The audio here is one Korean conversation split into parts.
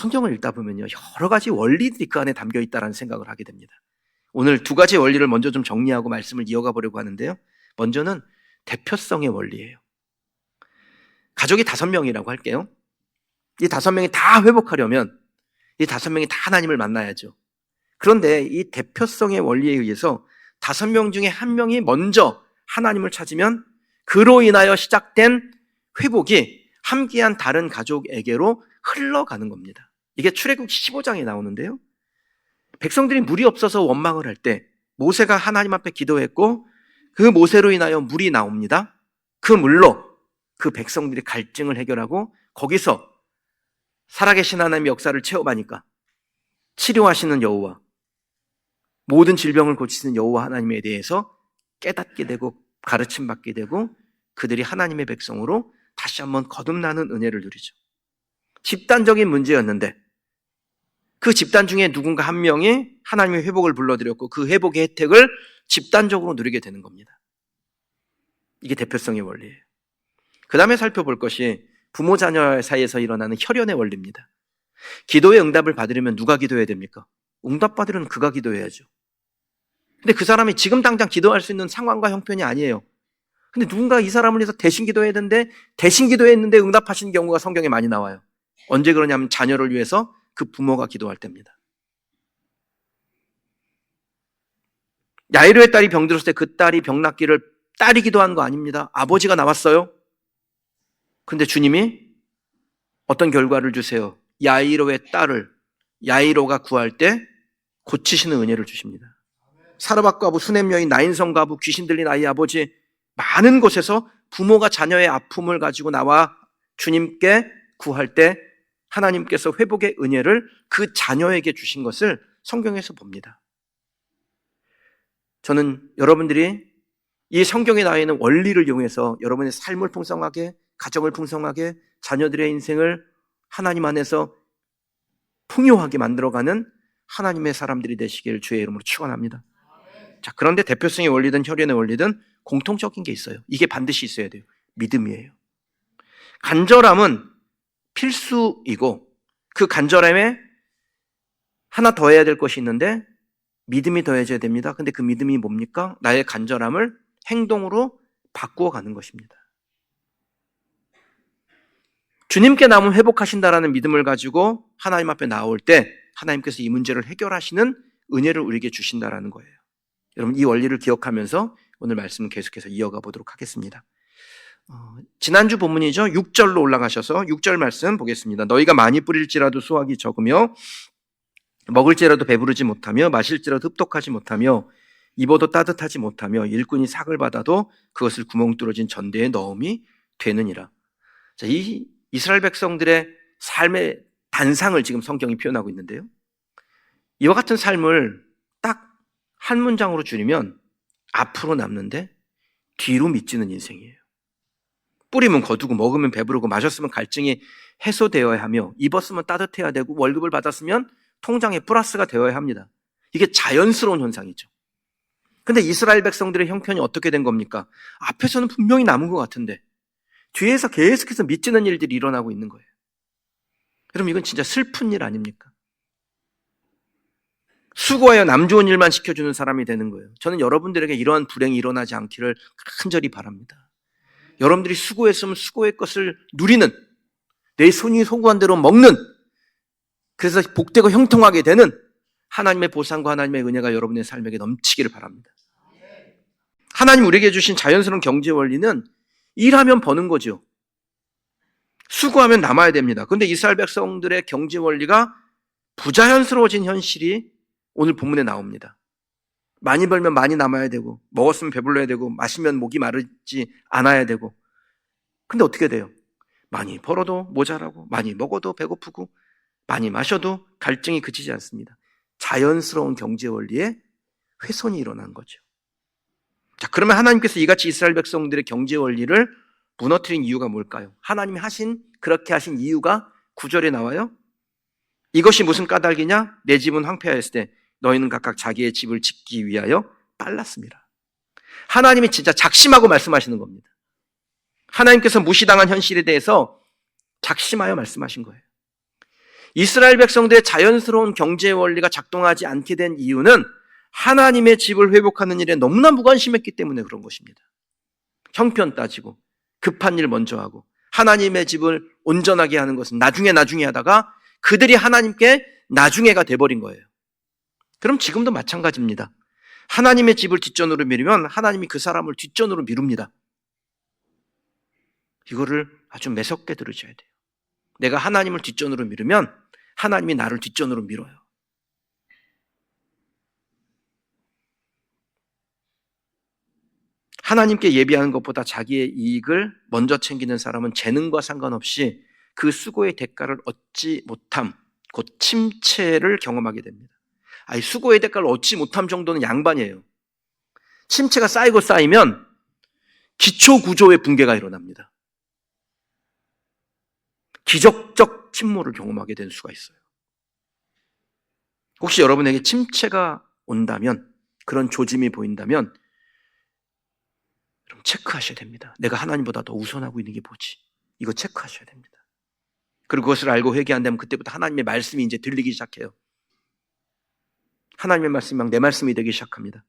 성경을 읽다 보면요, 여러 가지 원리들이 그 안에 담겨 있다는 생각을 하게 됩니다. 오늘 두 가지 원리를 먼저 좀 정리하고 말씀을 이어가 보려고 하는데요. 먼저는 대표성의 원리예요. 가족이 5명이라고 할게요. 이 5명이 다 회복하려면 이 5명이 다 하나님을 만나야죠. 그런데 이 대표성의 원리에 의해서 5명 중에 1명이 먼저 하나님을 찾으면 그로 인하여 시작된 회복이 함께한 다른 가족에게로 흘러가는 겁니다. 이게 출애굽 15장에 나오는데요. 백성들이 물이 없어서 원망을 할 때 모세가 하나님 앞에 기도했고 그 모세로 인하여 물이 나옵니다. 그 물로 그 백성들이 갈증을 해결하고 거기서 살아계신 하나님의 역사를 체험하니까 치료하시는 여호와, 모든 질병을 고치시는 여호와 하나님에 대해서 깨닫게 되고 가르침받게 되고 그들이 하나님의 백성으로 다시 한번 거듭나는 은혜를 누리죠. 집단적인 문제였는데 그 집단 중에 누군가 한 명이 하나님의 회복을 불러들였고 그 회복의 혜택을 집단적으로 누리게 되는 겁니다. 이게 대표성의 원리예요. 그 다음에 살펴볼 것이 부모 자녀 사이에서 일어나는 혈연의 원리입니다. 기도의 응답을 받으려면 누가 기도해야 됩니까? 응답받으려면 그가 기도해야죠. 근데 그 사람이 지금 당장 기도할 수 있는 상황과 형편이 아니에요. 근데 누군가 이 사람을 위해서 대신 기도해야 되는데 대신 기도했는데 응답하신 경우가 성경에 많이 나와요. 언제 그러냐면 자녀를 위해서 그 부모가 기도할 때입니다. 야이로의 딸이 병들었을 때 그 딸이 병 낫기를 딸이 기도한 거 아닙니다. 아버지가 나왔어요. 근데 주님이 어떤 결과를 주세요? 야이로의 딸을 야이로가 구할 때 고치시는 은혜를 주십니다. 사르밧 과부, 수넴 여인, 나인성 과부, 귀신 들린 아이 아버지, 많은 곳에서 부모가 자녀의 아픔을 가지고 나와 주님께 구할 때 하나님께서 회복의 은혜를 그 자녀에게 주신 것을 성경에서 봅니다. 저는 여러분들이 이 성경에 나와 있는 원리를 이용해서 여러분의 삶을 풍성하게, 가정을 풍성하게, 자녀들의 인생을 하나님 안에서 풍요하게 만들어가는 하나님의 사람들이 되시길 주의 이름으로 축원합니다. 자, 그런데 대표성의 원리든 혈연의 원리든 공통적인 게 있어요. 이게 반드시 있어야 돼요. 믿음이에요. 간절함은 필수이고 그 간절함에 하나 더 해야 될 것이 있는데 믿음이 더해져야 됩니다. 근데 그 믿음이 뭡니까? 나의 간절함을 행동으로 바꾸어 가는 것입니다. 주님께 남은 회복하신다라는 믿음을 가지고 하나님 앞에 나올 때 하나님께서 이 문제를 해결하시는 은혜를 우리에게 주신다라는 거예요. 여러분 이 원리를 기억하면서 오늘 말씀을 계속해서 이어가 보도록 하겠습니다. 지난주 본문이죠. 6절로 올라가셔서 6절 말씀 보겠습니다. 너희가 많이 뿌릴지라도 수확이 적으며 먹을지라도 배부르지 못하며 마실지라도 흡독하지 못하며 입어도 따뜻하지 못하며 일꾼이 삭을 받아도 그것을 구멍 뚫어진 전대에 넣음이 되느니라. 자, 이 이스라엘 백성들의 삶의 단상을 지금 성경이 표현하고 있는데요. 이와 같은 삶을 딱 한 문장으로 줄이면 앞으로 남는데 뒤로 미치는 인생이에요. 뿌리면 거두고 먹으면 배부르고 마셨으면 갈증이 해소되어야 하며 입었으면 따뜻해야 되고 월급을 받았으면 통장에 플러스가 되어야 합니다. 이게 자연스러운 현상이죠. 근데 이스라엘 백성들의 형편이 어떻게 된 겁니까? 앞에서는 분명히 남은 것 같은데 뒤에서 계속해서 미치는 일들이 일어나고 있는 거예요. 여러분 이건 진짜 슬픈 일 아닙니까? 수고하여 남 좋은 일만 시켜주는 사람이 되는 거예요. 저는 여러분들에게 이러한 불행이 일어나지 않기를 간절히 바랍니다. 여러분들이 수고했으면 수고의 것을 누리는, 내 손이 소구한 대로 먹는, 그래서 복되고 형통하게 되는 하나님의 보상과 하나님의 은혜가 여러분의 삶에게 넘치기를 바랍니다. 하나님 우리에게 주신 자연스러운 경제 원리는 일하면 버는 거죠. 수고하면 남아야 됩니다. 그런데 이스라엘 백성들의 경제 원리가 부자연스러워진 현실이 오늘 본문에 나옵니다. 많이 벌면 많이 남아야 되고 먹었으면 배불러야 되고 마시면 목이 마르지 않아야 되고 근데 어떻게 돼요? 많이 벌어도 모자라고 많이 먹어도 배고프고 많이 마셔도 갈증이 그치지 않습니다. 자연스러운 경제 원리에 훼손이 일어난 거죠. 자, 그러면 하나님께서 이같이 이스라엘 백성들의 경제 원리를 무너뜨린 이유가 뭘까요? 하나님이 그렇게 하신 이유가 9절에 나와요. 이것이 무슨 까닭이냐? 내 집은 황폐하였을 때 너희는 각각 자기의 집을 짓기 위하여 빨랐습니다. 하나님이 진짜 작심하고 말씀하시는 겁니다. 하나님께서 무시당한 현실에 대해서 작심하여 말씀하신 거예요. 이스라엘 백성들의 자연스러운 경제 원리가 작동하지 않게 된 이유는 하나님의 집을 회복하는 일에 너무나 무관심했기 때문에 그런 것입니다. 형편 따지고 급한 일 먼저 하고 하나님의 집을 온전하게 하는 것은 나중에 하다가 그들이 하나님께 나중에가 돼버린 거예요. 그럼 지금도 마찬가지입니다. 하나님의 집을 뒷전으로 미루면 하나님이 그 사람을 뒷전으로 미룹니다. 이거를 아주 매섭게 들으셔야 돼요. 내가 하나님을 뒷전으로 미루면 하나님이 나를 뒷전으로 밀어요. 하나님께 예비하는 것보다 자기의 이익을 먼저 챙기는 사람은 재능과 상관없이 그 수고의 대가를 얻지 못함, 곧 침체를 경험하게 됩니다. 수고의 대가를 얻지 못함 정도는 양반이에요. 침체가 쌓이고 쌓이면 기초 구조의 붕괴가 일어납니다. 기적적 침몰을 경험하게 될 수가 있어요. 혹시 여러분에게 침체가 온다면, 그런 조짐이 보인다면 그럼 체크하셔야 됩니다. 내가 하나님보다 더 우선하고 있는 게 뭐지? 이거 체크하셔야 됩니다. 그리고 그것을 알고 회개 안 되면 그때부터 하나님의 말씀이 이제 들리기 시작해요. 하나님의 말씀이 막 내 말씀이 되기 시작합니다.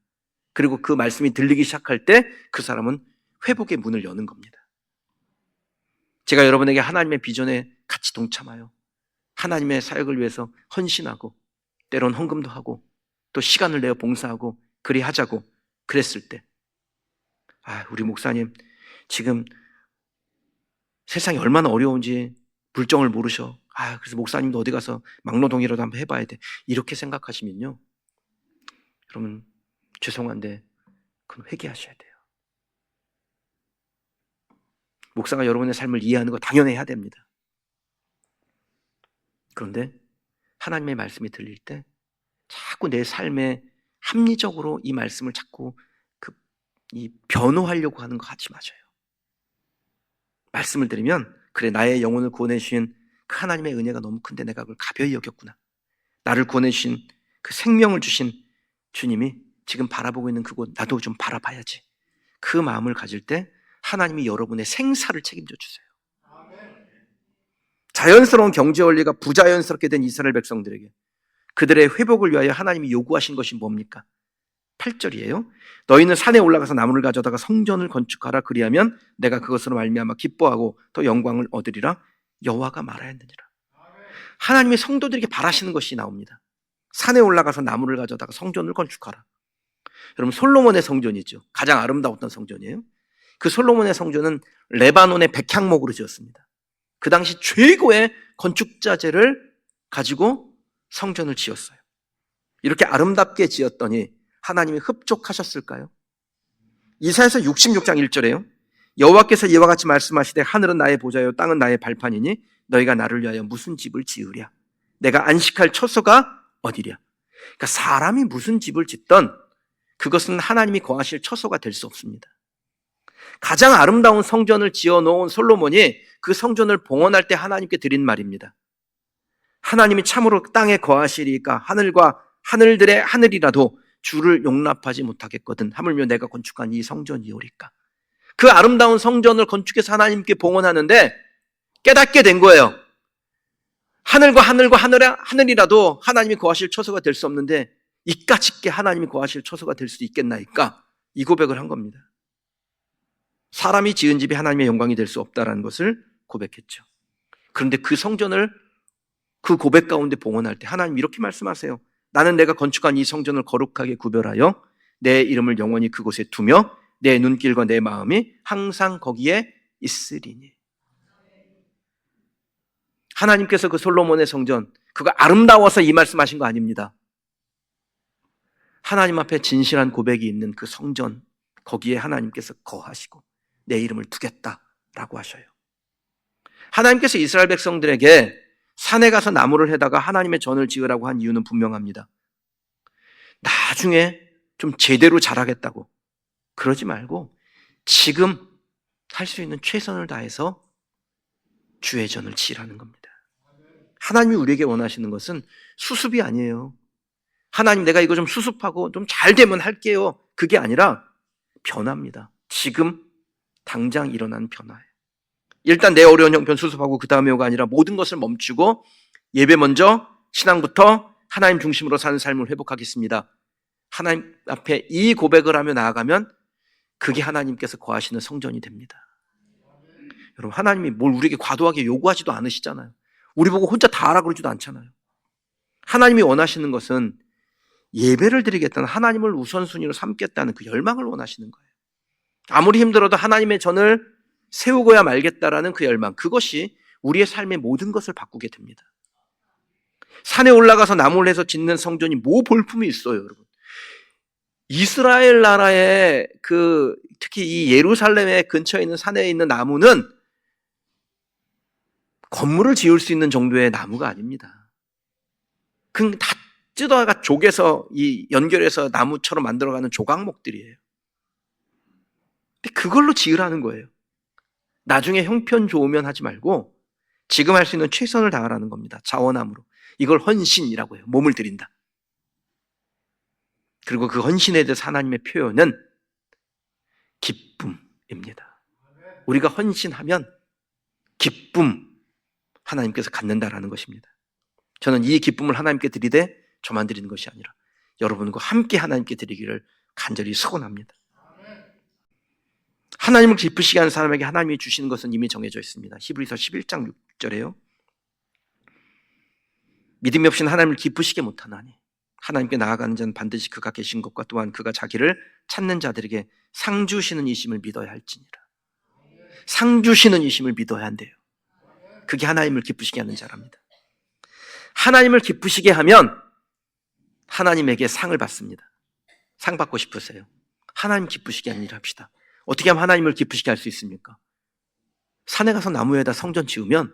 그리고 그 말씀이 들리기 시작할 때 그 사람은 회복의 문을 여는 겁니다. 제가 여러분에게 하나님의 비전에 같이 동참하여 하나님의 사역을 위해서 헌신하고 때론 헌금도 하고 또 시간을 내어 봉사하고 그리 하자고 그랬을 때 우리 목사님 지금 세상이 얼마나 어려운지 물정을 모르셔. 그래서 목사님도 어디 가서 막노동이라도 한번 해봐야 돼. 이렇게 생각하시면요. 그러면 죄송한데 그건 회개하셔야 돼요. 목사가 여러분의 삶을 이해하는 거 당연히 해야 됩니다. 그런데 하나님의 말씀이 들릴 때 자꾸 내 삶에 합리적으로 이 말씀을 자꾸 변호하려고 하는 거 하지 마셔요. 말씀을 들으면 그래 나의 영혼을 구원해 주신 그 하나님의 은혜가 너무 큰데 내가 그걸 가벼이 여겼구나. 나를 구원해 주신 그 생명을 주신 주님이 지금 바라보고 있는 그곳 나도 좀 바라봐야지. 그 마음을 가질 때 하나님이 여러분의 생사를 책임져 주세요. 자연스러운 경제 원리가 부자연스럽게 된 이스라엘 백성들에게 그들의 회복을 위하여 하나님이 요구하신 것이 뭡니까? 8절이에요. 너희는 산에 올라가서 나무를 가져다가 성전을 건축하라. 그리하면 내가 그것으로 말미암아 기뻐하고 또 영광을 얻으리라. 여호와가 말하였느니라. 하나님이 성도들에게 바라시는 것이 나옵니다. 산에 올라가서 나무를 가져다가 성전을 건축하라. 여러분 솔로몬의 성전이죠. 가장 아름다웠던 성전이에요. 그 솔로몬의 성전은 레바논의 백향목으로 지었습니다. 그 당시 최고의 건축자재를 가지고 성전을 지었어요. 이렇게 아름답게 지었더니 하나님이 흡족하셨을까요? 이사야서 66장 1절에요. 여호와께서 이와 같이 말씀하시되 하늘은 나의 보좌요 땅은 나의 발판이니 너희가 나를 위하여 무슨 집을 지으랴? 내가 안식할 처소가 어디랴? 그러니까 사람이 무슨 집을 짓던 그것은 하나님이 거하실 처소가 될 수 없습니다. 가장 아름다운 성전을 지어놓은 솔로몬이 그 성전을 봉헌할 때 하나님께 드린 말입니다. 하나님이 참으로 땅에 거하시리까 하늘과 하늘들의 하늘이라도 주를 용납하지 못하겠거든 하물며 내가 건축한 이 성전이오리까. 그 아름다운 성전을 건축해서 하나님께 봉헌하는데 깨닫게 된 거예요. 하늘과 하늘이라도 하나님이 거하실 처소가 될 수 없는데 이까짓게 하나님이 거하실 처소가 될 수 있겠나이까? 이 고백을 한 겁니다. 사람이 지은 집이 하나님의 영광이 될 수 없다는 것을 고백했죠. 그런데 그 성전을 그 고백 가운데 봉헌할 때 하나님 이렇게 말씀하세요. 나는 내가 건축한 이 성전을 거룩하게 구별하여 내 이름을 영원히 그곳에 두며 내 눈길과 내 마음이 항상 거기에 있으리니. 하나님께서 그 솔로몬의 성전 그거 아름다워서 이 말씀하신 거 아닙니다. 하나님 앞에 진실한 고백이 있는 그 성전 거기에 하나님께서 거하시고 내 이름을 두겠다라고 하셔요. 하나님께서 이스라엘 백성들에게 산에 가서 나무를 해다가 하나님의 전을 지으라고 한 이유는 분명합니다. 나중에 좀 제대로 잘하겠다고 그러지 말고 지금 할 수 있는 최선을 다해서 주의 전을 지으라는 겁니다. 하나님이 우리에게 원하시는 것은 수습이 아니에요. 하나님 내가 이거 좀 수습하고 좀 잘 되면 할게요. 그게 아니라 변화입니다. 지금 당장 일어나는 변화예요. 일단 내 어려운 형편 수습하고 그 다음에가 아니라 모든 것을 멈추고 예배 먼저, 신앙부터 하나님 중심으로 사는 삶을 회복하겠습니다. 하나님 앞에 이 고백을 하며 나아가면 그게 하나님께서 거하시는 성전이 됩니다. 여러분, 하나님이 뭘 우리에게 과도하게 요구하지도 않으시잖아요. 우리 보고 혼자 다 하라 그러지도 않잖아요. 하나님이 원하시는 것은 예배를 드리겠다는, 하나님을 우선순위로 삼겠다는 그 열망을 원하시는 거예요. 아무리 힘들어도 하나님의 전을 세우고야 말겠다라는 그 열망, 그것이 우리의 삶의 모든 것을 바꾸게 됩니다. 산에 올라가서 나무를 해서 짓는 성전이 뭐 볼품이 있어요, 여러분. 이스라엘 나라의 특히 이 예루살렘의 근처에 있는 산에 있는 나무는 건물을 지을 수 있는 정도의 나무가 아닙니다. 그냥 다 뜯어가 조개서 연결해서 나무처럼 만들어가는 조각목들이에요. 근데 그걸로 지으라는 거예요. 나중에 형편 좋으면 하지 말고 지금 할 수 있는 최선을 다하라는 겁니다. 자원함으로. 이걸 헌신이라고 해요. 몸을 드린다. 그리고 그 헌신에 대해서 하나님의 표현은 기쁨입니다. 우리가 헌신하면 기쁨 하나님께서 갖는다라는 것입니다. 저는 이 기쁨을 하나님께 드리되 저만 드리는 것이 아니라 여러분과 함께 하나님께 드리기를 간절히 소원합니다. 하나님을 기쁘시게 하는 사람에게 하나님이 주시는 것은 이미 정해져 있습니다. 히브리서 11장 6절에요. 믿음이 없이는 하나님을 기쁘시게 못하나니 하나님께 나아가는 자는 반드시 그가 계신 것과 또한 그가 자기를 찾는 자들에게 상 주시는 이심을 믿어야 할지니라. 상 주시는 이심을 믿어야 한대요. 그게 하나님을 기쁘시게 하는 자랍니다. 하나님을 기쁘시게 하면 하나님에게 상을 받습니다. 상 받고 싶으세요? 하나님 기쁘시게 하는 일을 합시다. 어떻게 하면 하나님을 기쁘시게 할 수 있습니까? 산에 가서 나무에다 성전 지으면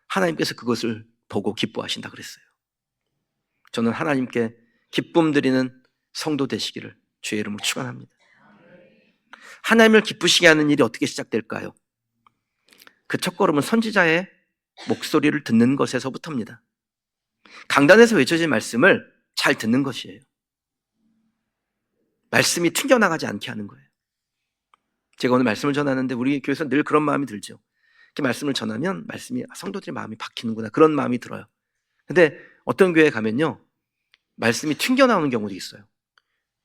하나님께서 그것을 보고 기뻐하신다 그랬어요. 저는 하나님께 기쁨 드리는 성도 되시기를 주의 이름으로 축원합니다. 하나님을 기쁘시게 하는 일이 어떻게 시작될까요? 그 첫걸음은 선지자의 목소리를 듣는 것에서부터입니다. 강단에서 외쳐진 말씀을 잘 듣는 것이에요. 말씀이 튕겨나가지 않게 하는 거예요. 제가 오늘 말씀을 전하는데 우리 교회에서 늘 그런 마음이 들죠. 이렇게 말씀을 전하면 말씀이 성도들의 마음이 박히는구나, 그런 마음이 들어요. 근데 어떤 교회에 가면요, 말씀이 튕겨나오는 경우도 있어요.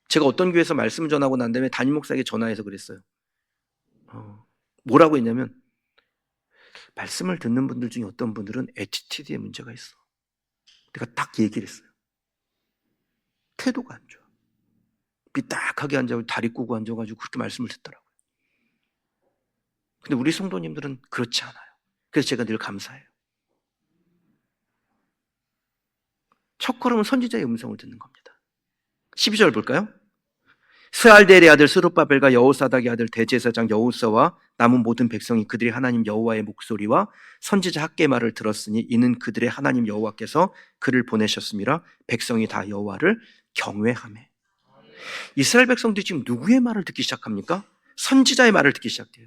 제가 어떤 교회에서 말씀을 전하고 난 다음에 담임 목사에게 전화해서 그랬어요. 뭐라고 했냐면, 말씀을 듣는 분들 중에 어떤 분들은 애티튜드에 문제가 있어. 내가 딱 얘기를 했어요. 태도가 안 좋아. 삐딱하게 앉아가지고 다리 꼬고 앉아가지고 그렇게 말씀을 듣더라고요. 근데 우리 성도님들은 그렇지 않아요. 그래서 제가 늘 감사해요. 첫 걸음은 선지자의 음성을 듣는 겁니다. 12절 볼까요? 스알델의 아들 스룹바벨과 여호사닥의 아들 대제사장 여호사와 남은 모든 백성이 그들이 하나님 여호와의 목소리와 선지자 학개의 말을 들었으니 이는 그들의 하나님 여호와께서 그를 보내셨음이라. 백성이 다 여호와를 경외하매. 이스라엘 백성들이 지금 누구의 말을 듣기 시작합니까? 선지자의 말을 듣기 시작해요.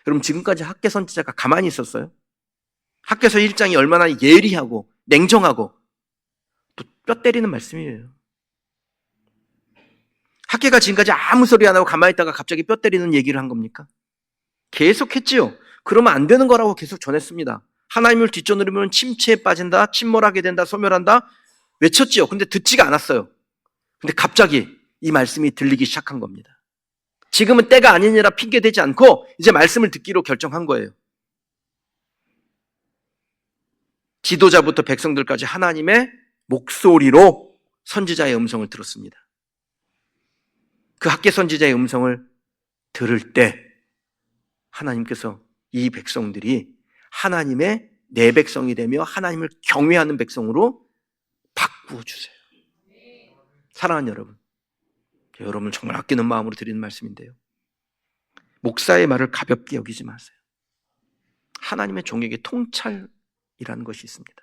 여러분, 지금까지 학개 선지자가 가만히 있었어요? 학개서 1장이 얼마나 예리하고 냉정하고 또 뼈 때리는 말씀이에요. 학개가 지금까지 아무 소리 안 하고 가만히 있다가 갑자기 뼈 때리는 얘기를 한 겁니까? 계속 했지요. 그러면 안 되는 거라고 계속 전했습니다. 하나님을 뒷전으로면 침체에 빠진다, 침몰하게 된다, 소멸한다 외쳤지요. 근데 듣지가 않았어요. 근데 갑자기 이 말씀이 들리기 시작한 겁니다. 지금은 때가 아니니라 핑계대지 않고 이제 말씀을 듣기로 결정한 거예요. 지도자부터 백성들까지 하나님의 목소리로 선지자의 음성을 들었습니다. 그 학개 선지자의 음성을 들을 때 하나님께서 이 백성들이 하나님의 내 백성이 되며 하나님을 경외하는 백성으로 바꾸어 주세요. 사랑하는 여러분, 여러분을 정말 아끼는 마음으로 드리는 말씀인데요, 목사의 말을 가볍게 여기지 마세요. 하나님의 종에게 통찰이라는 것이 있습니다.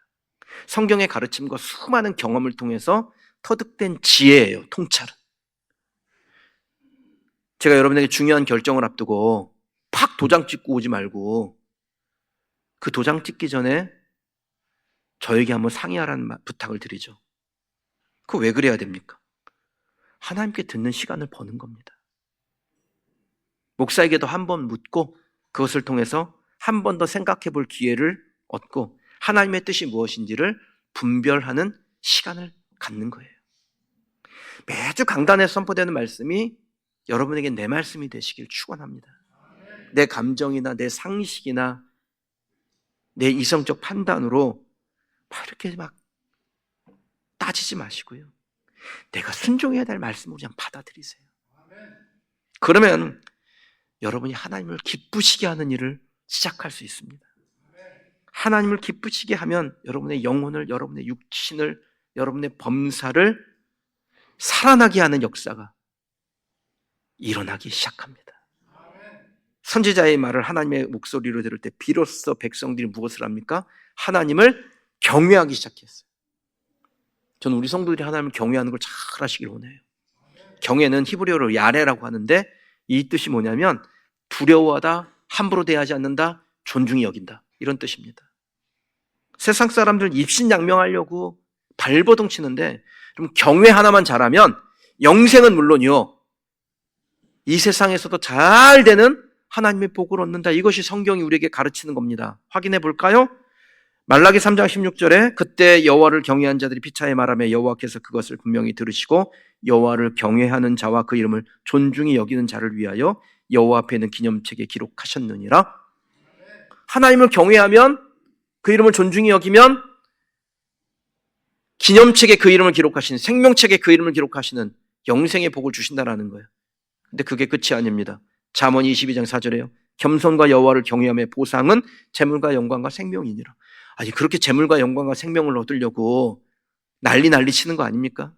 성경의 가르침과 수많은 경험을 통해서 터득된 지혜예요. 통찰은. 제가 여러분에게 중요한 결정을 앞두고 팍 도장 찍고 오지 말고 그 도장 찍기 전에 저에게 한번 상의하라는 부탁을 드리죠. 그거 왜 그래야 됩니까? 하나님께 듣는 시간을 버는 겁니다. 목사에게도 한 번 묻고 그것을 통해서 한 번 더 생각해 볼 기회를 얻고 하나님의 뜻이 무엇인지를 분별하는 시간을 갖는 거예요. 매주 강단에 선포되는 말씀이 여러분에게 내 말씀이 되시길 축원합니다. 내 감정이나 내 상식이나 내 이성적 판단으로 막 이렇게 막 따지지 마시고요. 내가 순종해야 될 말씀을 그냥 받아들이세요. 그러면 여러분이 하나님을 기쁘시게 하는 일을 시작할 수 있습니다. 하나님을 기쁘시게 하면 여러분의 영혼을, 여러분의 육신을, 여러분의 범사를 살아나게 하는 역사가 일어나기 시작합니다. 선지자의 말을 하나님의 목소리로 들을 때 비로소 백성들이 무엇을 합니까? 하나님을 경외하기 시작했어요. 저는 우리 성도들이 하나님을 경외하는 걸 잘 하시길 원해요. 경외는 히브리어로 야레라고 하는데 이 뜻이 뭐냐면 두려워하다, 함부로 대하지 않는다, 존중히 여긴다, 이런 뜻입니다. 세상 사람들 입신양명하려고 발버둥 치는데 좀 경외 하나만 잘하면 영생은 물론이요, 이 세상에서도 잘 되는 하나님의 복을 얻는다. 이것이 성경이 우리에게 가르치는 겁니다. 확인해 볼까요? 말라기 3장 16절에 그때 여호와를 경외한 자들이 피차에 말하며 여호와께서 그것을 분명히 들으시고 여호와를 경외하는 자와 그 이름을 존중히 여기는 자를 위하여 여호와 앞에 있는 기념책에 기록하셨느니라. 하나님을 경외하면, 그 이름을 존중히 여기면 기념책에 그 이름을 기록하시는, 생명책에 그 이름을 기록하시는 영생의 복을 주신다라는 거예요. 근데 그게 끝이 아닙니다. 잠언 22장 4절에요. 겸손과 여호와를 경외함의 보상은 재물과 영광과 생명이니라. 아니, 그렇게 재물과 영광과 생명을 얻으려고 난리 치는 거 아닙니까?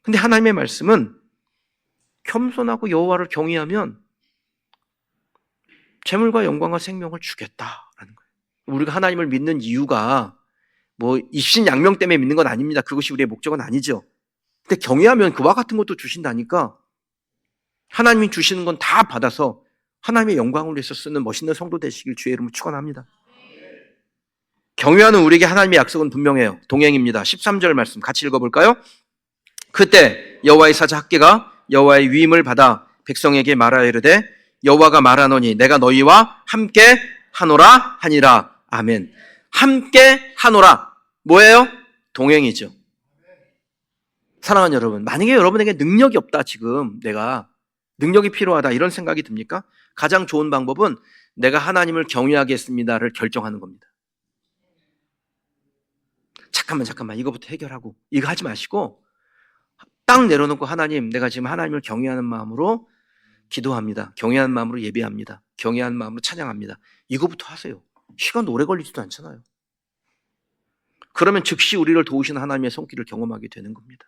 근데 하나님의 말씀은 겸손하고 여호와를 경외하면 재물과 영광과 생명을 주겠다라는 거예요. 우리가 하나님을 믿는 이유가 뭐 입신양명 때문에 믿는 건 아닙니다. 그것이 우리의 목적은 아니죠. 근데 경외하면 그와 같은 것도 주신다니까 하나님이 주시는 건 다 받아서 하나님의 영광을 위해서 쓰는 멋있는 성도 되시길 주의 이름으로 축원합니다. 경외하는 우리에게 하나님의 약속은 분명해요. 동행입니다. 13절 말씀 같이 읽어볼까요? 그때 여호와의 사자 학개가 여호와의 위임을 받아 백성에게 말하여 이르되 여호와가 말하노니 내가 너희와 함께 하노라 하니라. 아멘. 함께 하노라. 뭐예요? 동행이죠. 사랑하는 여러분, 만약에 여러분에게 능력이 없다, 지금 내가 능력이 필요하다 이런 생각이 듭니까? 가장 좋은 방법은 내가 하나님을 경외하겠습니다를 결정하는 겁니다. 잠깐만 이거부터 해결하고 이거 하지 마시고 딱 내려놓고 하나님, 내가 지금 하나님을 경외하는 마음으로 기도합니다. 경외하는 마음으로 예배합니다. 경외하는 마음으로 찬양합니다. 이거부터 하세요. 시간도 오래 걸리지도 않잖아요. 그러면 즉시 우리를 도우시는 하나님의 손길을 경험하게 되는 겁니다.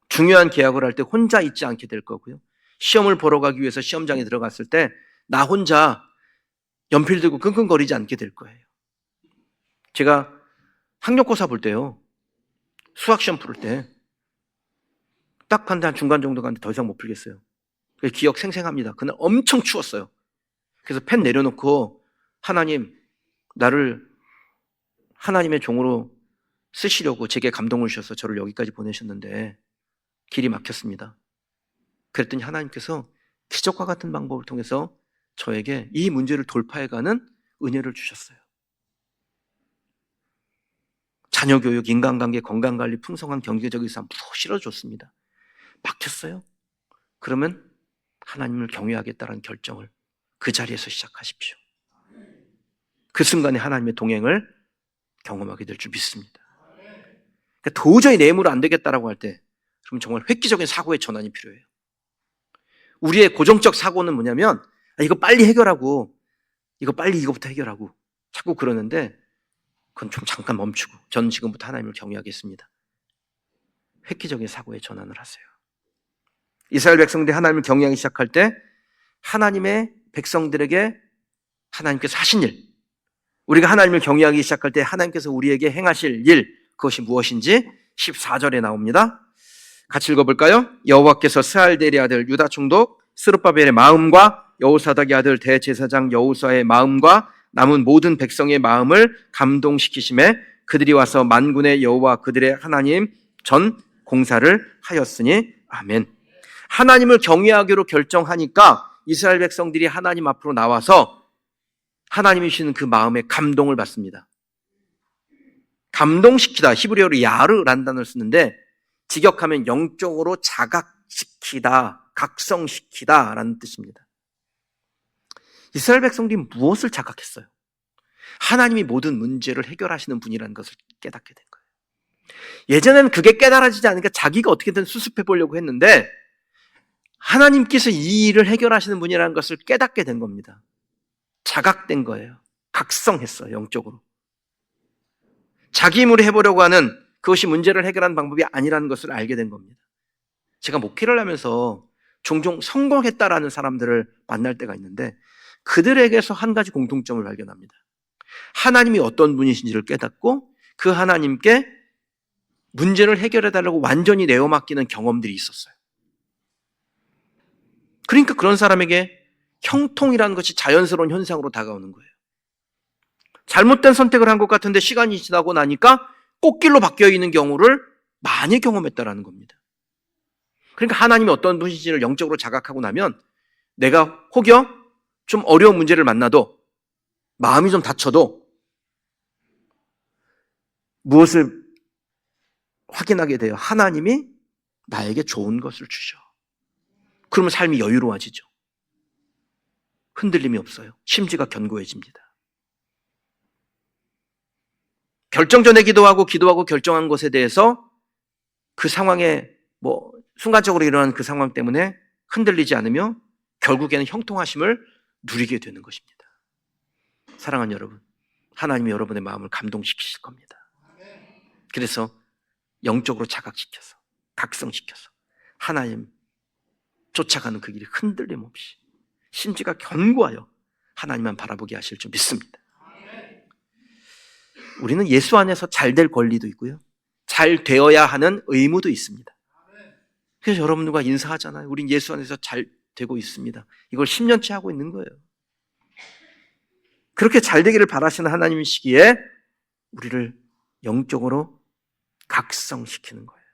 중요한 계약을 할 때 혼자 있지 않게 될 거고요. 시험을 보러 가기 위해서 시험장에 들어갔을 때 나 혼자 연필 들고 끙끙거리지 않게 될 거예요. 제가 학력고사 볼 때요, 수학시험 풀 때 딱 한 중간 정도 갔는데 더 이상 못 풀겠어요. 기억 생생합니다. 그날 엄청 추웠어요. 그래서 펜 내려놓고 하나님, 나를 하나님의 종으로 쓰시려고 제게 감동을 주셔서 저를 여기까지 보내셨는데 길이 막혔습니다. 그랬더니 하나님께서 기적과 같은 방법을 통해서 저에게 이 문제를 돌파해가는 은혜를 주셨어요. 자녀교육, 인간관계, 건강관리, 풍성한 경제적인 삶 실어줬습니다. 막혔어요? 그러면 하나님을 경외하겠다는 결정을 그 자리에서 시작하십시오. 그 순간에 하나님의 동행을 경험하게 될 줄 믿습니다. 그러니까 도저히 내 힘으로 안 되겠다라고 할 때, 그럼 정말 획기적인 사고의 전환이 필요해요. 우리의 고정적 사고는 뭐냐면 이거 빨리 해결하고 이거부터 해결하고 자꾸 그러는데 그건 좀 잠깐 멈추고 저는 지금부터 하나님을 경외하겠습니다. 획기적인 사고의 전환을 하세요. 이스라엘 백성들이 하나님을 경외하기 시작할 때 하나님의 백성들에게 하나님께서 하신 일, 우리가 하나님을 경외하기 시작할 때 하나님께서 우리에게 행하실 일, 그것이 무엇인지 14절에 나옵니다. 같이 읽어볼까요? 여호와께서 스알델의 아들 유다 총독 스룹바벨의 마음과 여호사닥의 아들 대제사장 여호수아의 마음과 남은 모든 백성의 마음을 감동시키심에 그들이 와서 만군의 여호와 그들의 하나님 전 공사를 하였으니 아멘. 하나님을 경외하기로 결정하니까 이스라엘 백성들이 하나님 앞으로 나와서 하나님이 주시는 그 마음에 감동을 받습니다. 감동시키다, 히브리어로 야르라는 단어를 쓰는데 직역하면 영적으로 자각시키다, 각성시키다 라는 뜻입니다. 이스라엘 백성들이 무엇을 자각했어요? 하나님이 모든 문제를 해결하시는 분이라는 것을 깨닫게 된 거예요. 예전에는 그게 깨달아지지 않으니까 자기가 어떻게든 수습해 보려고 했는데 하나님께서 이 일을 해결하시는 분이라는 것을 깨닫게 된 겁니다. 자각된 거예요. 각성했어요, 영적으로. 자기 힘으로 해보려고 하는 그것이 문제를 해결하는 방법이 아니라는 것을 알게 된 겁니다. 제가 목회를 하면서 종종 성공했다라는 사람들을 만날 때가 있는데 그들에게서 한 가지 공통점을 발견합니다. 하나님이 어떤 분이신지를 깨닫고 그 하나님께 문제를 해결해달라고 완전히 내어맡기는 경험들이 있었어요. 그러니까 그런 사람에게 형통이라는 것이 자연스러운 현상으로 다가오는 거예요. 잘못된 선택을 한 것 같은데 시간이 지나고 나니까 꽃길로 바뀌어 있는 경우를 많이 경험했다라는 겁니다. 그러니까 하나님이 어떤 분이신지를 영적으로 자각하고 나면 내가 혹여 좀 어려운 문제를 만나도 마음이 좀 다쳐도 무엇을 확인하게 돼요? 하나님이 나에게 좋은 것을 주셔. 그러면 삶이 여유로워지죠. 흔들림이 없어요. 심지가 견고해집니다. 결정 전에 기도하고 결정한 것에 대해서 그 상황에 순간적으로 일어난 그 상황 때문에 흔들리지 않으며 결국에는 형통하심을 누리게 되는 것입니다. 사랑하는 여러분, 하나님이 여러분의 마음을 감동시키실 겁니다. 그래서 영적으로 자각시켜서 각성시켜서 하나님 쫓아가는 그 길이 흔들림 없이 심지가 견고하여 하나님만 바라보게 하실 줄 믿습니다. 우리는 예수 안에서 잘 될 권리도 있고요, 잘 되어야 하는 의무도 있습니다. 그래서 여러분들과 인사하잖아요. 우린 예수 안에서 잘 되고 있습니다. 이걸 10년째 하고 있는 거예요. 그렇게 잘 되기를 바라시는 하나님이시기에 우리를 영적으로 각성시키는 거예요.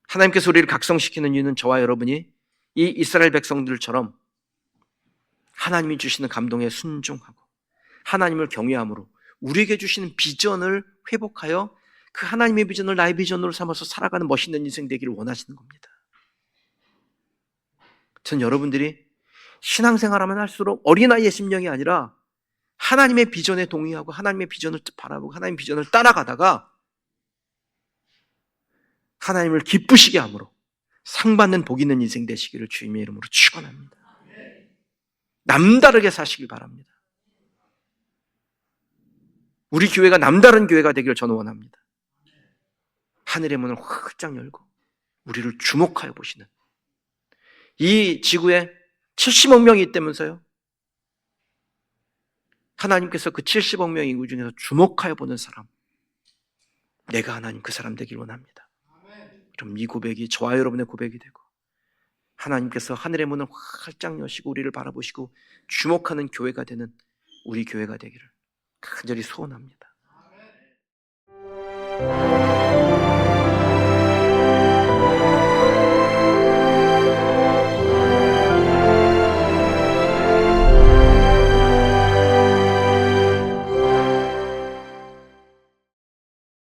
하나님께서 우리를 각성시키는 이유는 저와 여러분이 이 이스라엘 백성들처럼 하나님이 주시는 감동에 순종하고 하나님을 경외함으로 우리에게 주시는 비전을 회복하여 그 하나님의 비전을 나의 비전으로 삼아서 살아가는 멋있는 인생 되기를 원하시는 겁니다. 전 여러분들이 신앙생활하면 할수록 어린아이의 심령이 아니라 하나님의 비전에 동의하고 하나님의 비전을 바라보고 하나님의 비전을 따라가다가 하나님을 기쁘시게 함으로 상받는 복 있는 인생 되시기를 주님의 이름으로 축원합니다. 남다르게 사시길 바랍니다. 우리 교회가 남다른 교회가 되기를 저는 원합니다. 하늘의 문을 활짝 열고 우리를 주목하여 보시는, 이 지구에 70억 명이 있다면서요. 하나님께서 그 70억 명의 인구 중에서 주목하여 보는 사람, 내가 하나님 그 사람 되길 원합니다. 그럼 이 고백이 저와 여러분의 고백이 되고 하나님께서 하늘의 문을 활짝 여시고 우리를 바라보시고 주목하는 교회가 되는 우리 교회가 되기를 간절히 소원합니다.